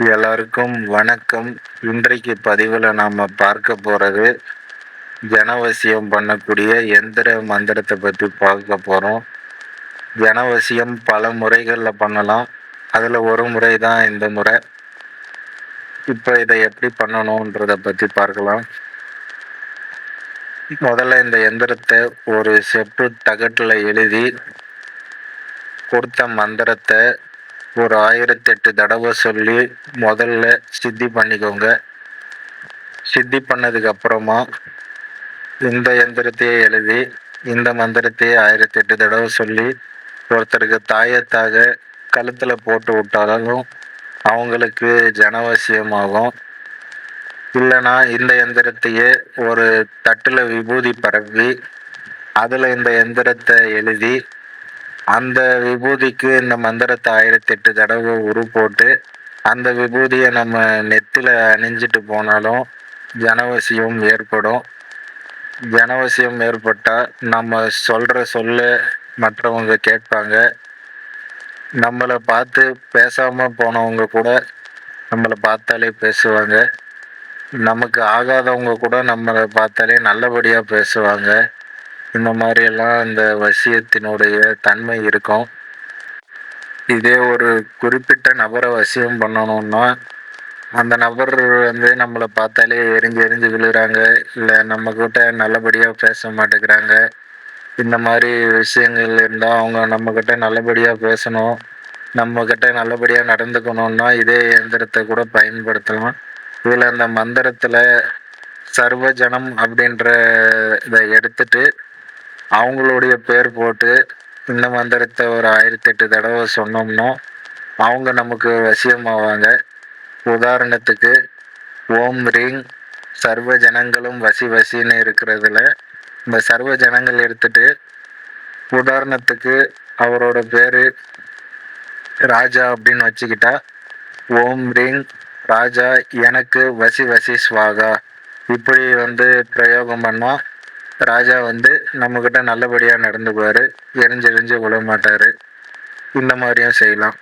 எல்லாருக்கும் வணக்கம். இன்றைக்கு பதிவில் நாம் பார்க்க போகிறது ஜனவசியம் பண்ணக்கூடிய எந்திர மந்திரத்தை பற்றி பார்க்க போகிறோம். ஜனவசியம் பல முறைகளில் பண்ணலாம். அதில் ஒரு முறை தான் இந்த முறை. இப்போ இதை எப்படி பண்ணணுன்றதை பற்றி பார்க்கலாம். முதல்ல இந்த எந்திரத்தை ஒரு செப்பு தகட்டில் எழுதி கொடுத்த மந்திரத்தை ஒரு 1008 தடவை சொல்லி முதல்ல சித்தி பண்ணிக்கோங்க. சித்தி பண்ணதுக்கு அப்புறமா இந்த எந்திரத்தையே எழுதி இந்த மந்திரத்தையே 1008 தடவை சொல்லி ஒருத்தருக்கு தாயத்தாக கழுத்தில் போட்டு விட்டாலும் அவங்களுக்கு ஜனவசியமாகும். இல்லைனா இந்த எந்திரத்தையே ஒரு தட்டில் விபூதி பரப்பி அதில் இந்த எந்திரத்தை எழுதி அந்த விபூதிக்கு இந்த மந்திரத்தை 1008 தடவை உரு போட்டு அந்த விபூதியை நம்ம நெத்தில அணிஞ்சிட்டு போனாலும் ஜனவசியம் ஏற்படும். ஜனவசியம் ஏற்பட்டால் நம்ம சொல்ல மற்றவங்க கேட்பாங்க. நம்மளை பார்த்து பேசாமல் போனவங்க கூட நம்மளை பார்த்தாலே பேசுவாங்க. நமக்கு ஆகாதவங்க கூட நம்மளை பார்த்தாலே நல்லபடியாக பேசுவாங்க. இந்த மாதிரியெல்லாம் இந்த வசியத்தினுடைய தன்மை இருக்கும். இதே ஒரு குறிப்பிட்ட நபரை வசியம் பண்ணணும்னா அந்த நபர் நம்மளை பார்த்தாலே எரிஞ்சு விழுறாங்க, இல்லை நம்மக்கிட்ட நல்லபடியாக பேச மாட்டேங்கிறாங்க. இந்த மாதிரி விஷயங்கள் இருந்தால் அவங்க நம்மக்கிட்ட நல்லபடியாக பேசணும், நம்மக்கிட்ட நல்லபடியாக நடந்துக்கணும்னா இதே இயந்திரத்தை கூட பயன்படுத்தலாம். இதில் அந்த மந்திரத்தில் சர்வஜனம் அப்படின்ற இதை எடுத்துட்டு அவங்களுடைய பேர் போட்டு இந்த மந்திரத்தை ஒரு 1008 தடவை சொன்னோம்னா அவங்க நமக்கு வசியமாவாங்க. உதாரணத்துக்கு ஓம் ரீங் சர்வ ஜனங்களும் வசின்னு இருக்கிறதுல இந்த சர்வ ஜனங்கள் எடுத்துட்டு உதாரணத்துக்கு அவரோட பேர் ராஜா அப்படின்னு வச்சுக்கிட்டா ஓம் ரீங் ராஜா எனக்கு வசி ஸ்வாகா இப்படி பிரயோகம் பண்ணால் ராஜா நம்மக்கிட்ட நல்லபடியாக நடந்துக்குவார், எரிஞ்சு விழ மாட்டார். இந்த மாதிரியும் செய்யலாம்.